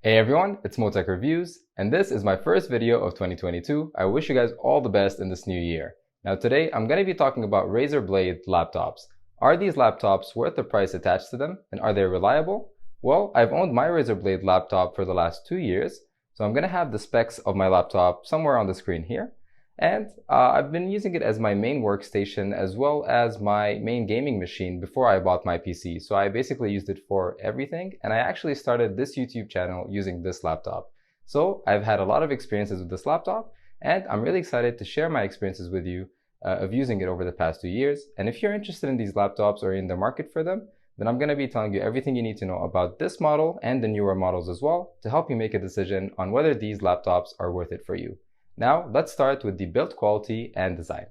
Hey everyone, it's moetechreviews, and this is my first video of 2022. I wish you guys all the best in this new year. Now today, I'm going to be talking about Razer Blade Laptops. Are these laptops worth the price attached to them, and are they reliable? Well, I've owned my Razer Blade laptop for the last 2 years, so I'm going to have the specs of my laptop somewhere on the screen here. And I've been using it as my main workstation as well as my main gaming machine before I bought my PC. So I basically used it for everything, and I actually started this YouTube channel using this laptop. So I've had a lot of experiences with this laptop, and I'm really excited to share my experiences with you of using it over the past 2 years. And if you're interested in these laptops or in the market for them, then I'm going to be telling you everything you need to know about this model and the newer models as well to help you make a decision on whether these laptops are worth it for you. Now, let's start with the build quality and design.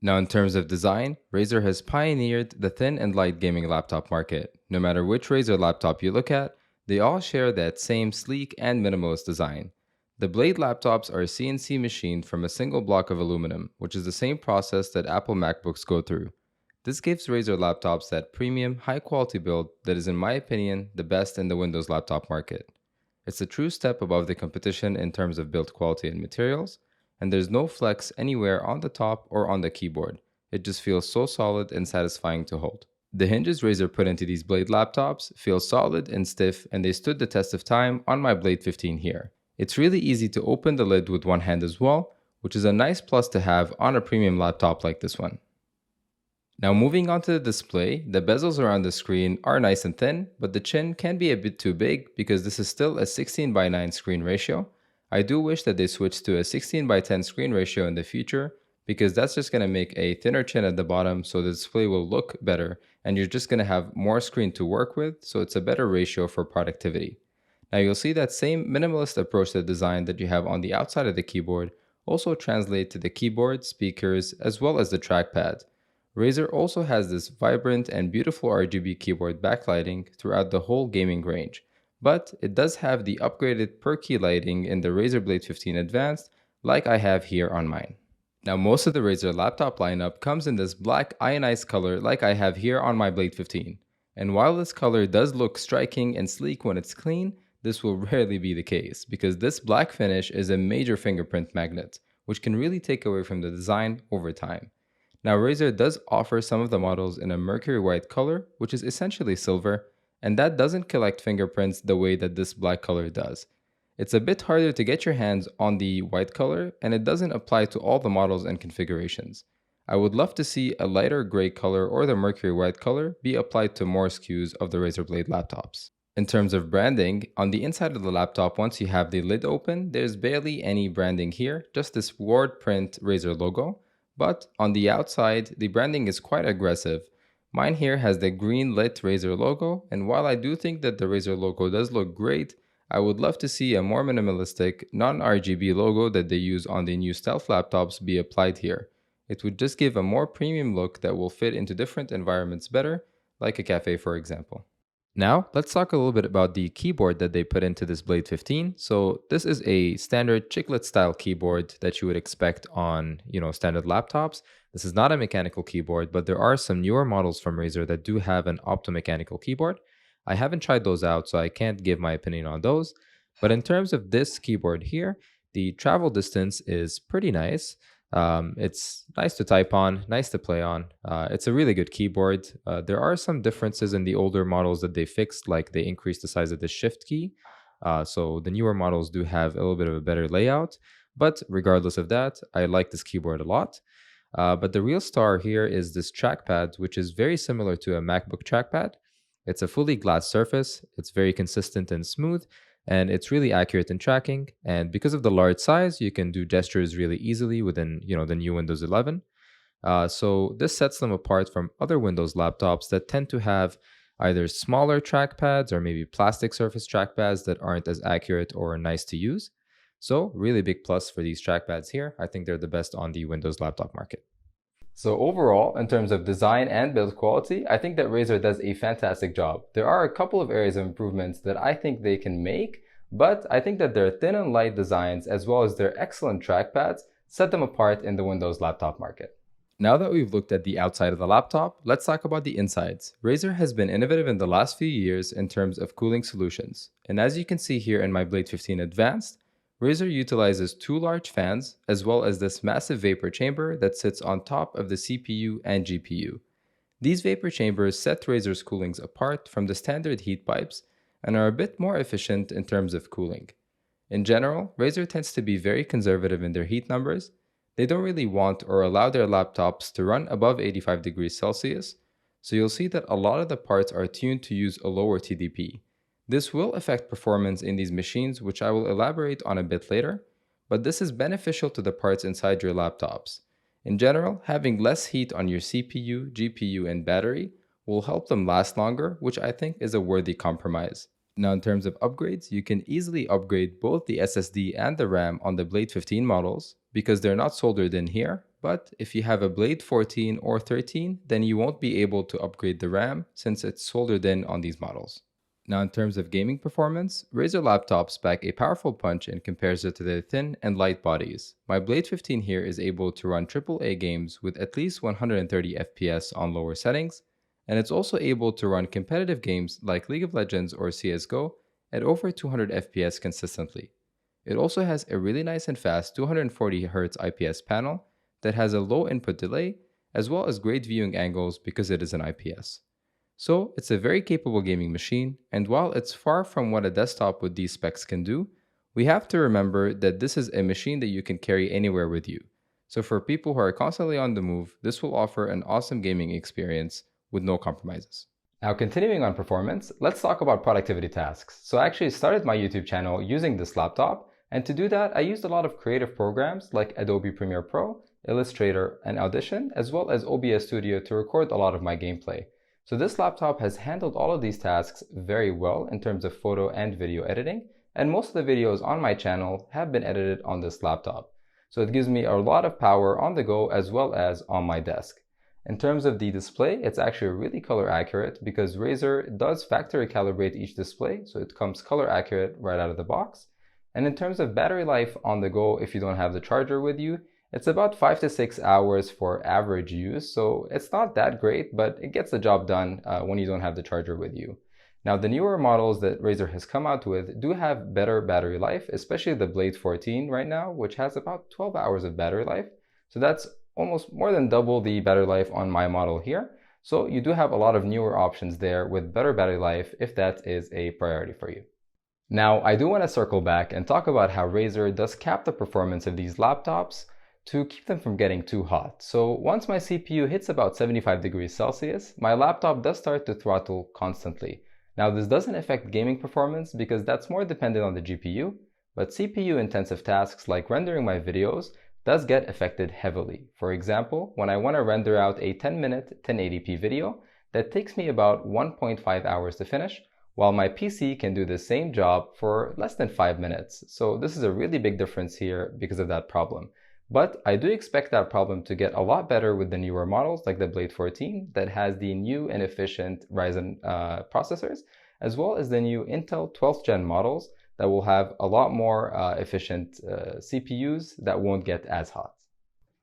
Now, in terms of design, Razer has pioneered the thin and light gaming laptop market. No matter which Razer laptop you look at, they all share that same sleek and minimalist design. The Blade laptops are CNC machined from a single block of aluminum, which is the same process that Apple MacBooks go through. This gives Razer laptops that premium, high-quality build that is, in my opinion, the best in the Windows laptop market. It's a true step above the competition in terms of build quality and materials, and there's no flex anywhere on the top or on the keyboard. It just feels so solid and satisfying to hold. The hinges Razer put into these Blade laptops feel solid and stiff, and they stood the test of time on my Blade 15 here. It's really easy to open the lid with one hand as well, which is a nice plus to have on a premium laptop like this one. Now moving on to the display, the bezels around the screen are nice and thin, but the chin can be a bit too big because this is still a 16:9 screen ratio. I do wish that they switched to a 16:10 screen ratio in the future because that's just going to make a thinner chin at the bottom so the display will look better and you're just going to have more screen to work with, so it's a better ratio for productivity. Now you'll see that same minimalist approach to design that you have on the outside of the keyboard also translate to the keyboard, speakers, as well as the trackpad. Razer also has this vibrant and beautiful RGB keyboard backlighting throughout the whole gaming range, but it does have the upgraded per key lighting in the Razer Blade 15 Advanced like I have here on mine. Now most of the Razer laptop lineup comes in this black ionized color like I have here on my Blade 15. And while this color does look striking and sleek when it's clean, this will rarely be the case because this black finish is a major fingerprint magnet, which can really take away from the design over time. Now Razer does offer some of the models in a mercury white color, which is essentially silver, and that doesn't collect fingerprints the way that this black color does. It's a bit harder to get your hands on the white color, and it doesn't apply to all the models and configurations. I would love to see a lighter gray color or the mercury white color be applied to more SKUs of the Razer Blade laptops. In terms of branding, on the inside of the laptop, once you have the lid open, there's barely any branding here, just this word print Razer logo. But on the outside, the branding is quite aggressive. Mine here has the green lit Razer logo, and while I do think that the Razer logo does look great, I would love to see a more minimalistic, non-RGB logo that they use on the new Stealth laptops be applied here. It would just give a more premium look that will fit into different environments better, like a cafe for example. Now, let's talk a little bit about the keyboard that they put into this Blade 15. So this is a standard chiclet style keyboard that you would expect on, standard laptops. This is not a mechanical keyboard, but there are some newer models from Razer that do have an optomechanical keyboard. I haven't tried those out, so I can't give my opinion on those. But in terms of this keyboard here, the travel distance is pretty nice. It's nice to type on, nice to play on. It's a really good keyboard. There are some differences in the older models that they fixed, like they increased the size of the shift key. So the newer models do have a little bit of a better layout. But regardless of that, I like this keyboard a lot. But the real star here is this trackpad, which is very similar to a MacBook trackpad. It's a fully glass surface. It's very consistent and smooth, and it's really accurate in tracking. And because of the large size, you can do gestures really easily within, the new Windows 11. So this sets them apart from other Windows laptops that tend to have either smaller trackpads or maybe plastic surface trackpads that aren't as accurate or nice to use. So really big plus for these trackpads here. I think they're the best on the Windows laptop market. So overall, in terms of design and build quality, I think that Razer does a fantastic job. There are a couple of areas of improvements that I think they can make, but I think that their thin and light designs as well as their excellent trackpads set them apart in the Windows laptop market. Now that we've looked at the outside of the laptop, let's talk about the insides. Razer has been innovative in the last few years in terms of cooling solutions. And as you can see here in my Blade 15 Advanced, Razer utilizes two large fans as well as this massive vapor chamber that sits on top of the CPU and GPU. These vapor chambers set Razer's coolings apart from the standard heat pipes and are a bit more efficient in terms of cooling. In general, Razer tends to be very conservative in their heat numbers. They don't really want or allow their laptops to run above 85 degrees Celsius, so you'll see that a lot of the parts are tuned to use a lower TDP. This will affect performance in these machines, which I will elaborate on a bit later, but this is beneficial to the parts inside your laptops. In general, having less heat on your CPU, GPU, and battery will help them last longer, which I think is a worthy compromise. Now, in terms of upgrades, you can easily upgrade both the SSD and the RAM on the Blade 15 models because they're not soldered in here. But if you have a Blade 14 or 13, then you won't be able to upgrade the RAM since it's soldered in on these models. Now, in terms of gaming performance, Razer laptops pack a powerful punch in comparison to their thin and light bodies. My Blade 15 here is able to run AAA games with at least 130 FPS on lower settings, and it's also able to run competitive games like League of Legends or CSGO at over 200 FPS consistently. It also has a really nice and fast 240Hz IPS panel that has a low input delay as well as great viewing angles because it is an IPS. So it's a very capable gaming machine, and while it's far from what a desktop with these specs can do, we have to remember that this is a machine that you can carry anywhere with you. So for people who are constantly on the move, this will offer an awesome gaming experience with no compromises. Now, continuing on performance, let's talk about productivity tasks. So I actually started my YouTube channel using this laptop, and to do that, I used a lot of creative programs like Adobe Premiere Pro, Illustrator, and Audition, as well as OBS Studio to record a lot of my gameplay. So this laptop has handled all of these tasks very well in terms of photo and video editing, and most of the videos on my channel have been edited on this laptop. So it gives me a lot of power on the go as well as on my desk. In terms of the display, it's actually really color accurate because Razer does factory calibrate each display, so it comes color accurate right out of the box. And in terms of battery life on the go, if you don't have the charger with you, it's about 5 to 6 hours for average use, so it's not that great, but it gets the job done when you don't have the charger with you. Now, the newer models that Razer has come out with do have better battery life, especially the Blade 14 right now, which has about 12 hours of battery life. So that's almost more than double the battery life on my model here. So you do have a lot of newer options there with better battery life if that is a priority for you. Now, I do want to circle back and talk about how Razer does cap the performance of these laptops to keep them from getting too hot. So once my CPU hits about 75 degrees Celsius, my laptop does start to throttle constantly. Now, this doesn't affect gaming performance because that's more dependent on the GPU, but CPU intensive tasks like rendering my videos does get affected heavily. For example, when I want to render out a 10-minute 1080p video, that takes me about 1.5 hours to finish, while my PC can do the same job for less than 5 minutes. So this is a really big difference here because of that problem. But I do expect that problem to get a lot better with the newer models like the Blade 14 that has the new and efficient Ryzen processors, as well as the new Intel 12th gen models that will have a lot more efficient CPUs that won't get as hot.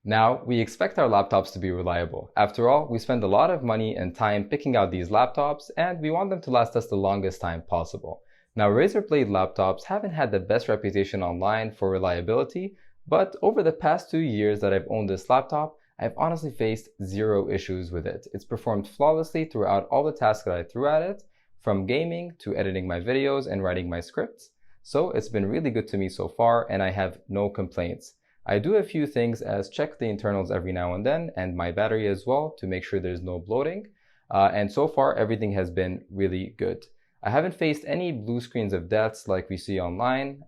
Now, we expect our laptops to be reliable. After all, we spend a lot of money and time picking out these laptops, and we want them to last us the longest time possible. Now, Razer Blade laptops haven't had the best reputation online for reliability, but over the past 2 years that I've owned this laptop, I've honestly faced zero issues with it. It's performed flawlessly throughout all the tasks that I threw at it, from gaming to editing my videos and writing my scripts. So it's been really good to me so far, and I have no complaints. I do a few things as check the internals every now and then, and my battery as well, to make sure there's no bloating. And so far, everything has been really good. I haven't faced any blue screens of deaths like we see online,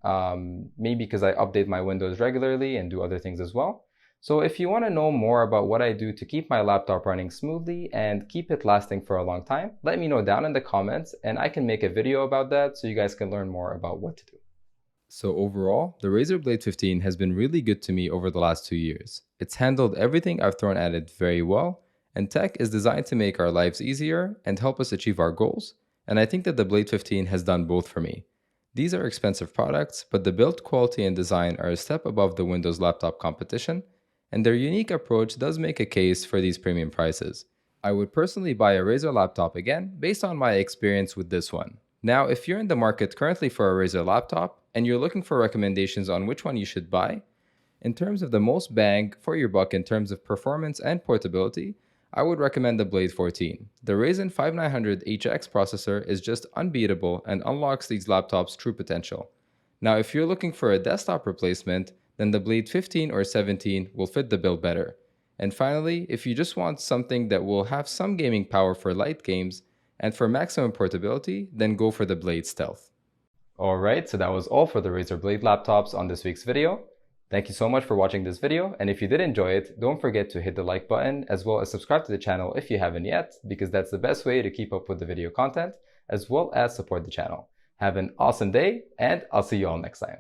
maybe because I update my Windows regularly and do other things as well. So if you want to know more about what I do to keep my laptop running smoothly and keep it lasting for a long time, let me know down in the comments and I can make a video about that so you guys can learn more about what to do. So overall, the Razer Blade 15 has been really good to me over the last 2 years. It's handled everything I've thrown at it very well, and tech is designed to make our lives easier and help us achieve our goals. And I think that the Blade 15 has done both for me. These are expensive products, but the build quality and design are a step above the Windows laptop competition, and their unique approach does make a case for these premium prices. I would personally buy a Razer laptop again based on my experience with this one. Now, if you're in the market currently for a Razer laptop and you're looking for recommendations on which one you should buy, in terms of the most bang for your buck in terms of performance and portability, I would recommend the Blade 14. The Ryzen 5900HX processor is just unbeatable and unlocks these laptops' true potential. Now, if you're looking for a desktop replacement, then the Blade 15 or 17 will fit the bill better. And finally, if you just want something that will have some gaming power for light games and for maximum portability, then go for the Blade Stealth. Alright, so that was all for the Razer Blade laptops on this week's video. Thank you so much for watching this video, and if you did enjoy it, don't forget to hit the like button as well as subscribe to the channel if you haven't yet, because that's the best way to keep up with the video content as well as support the channel. Have an awesome day, and I'll see you all next time.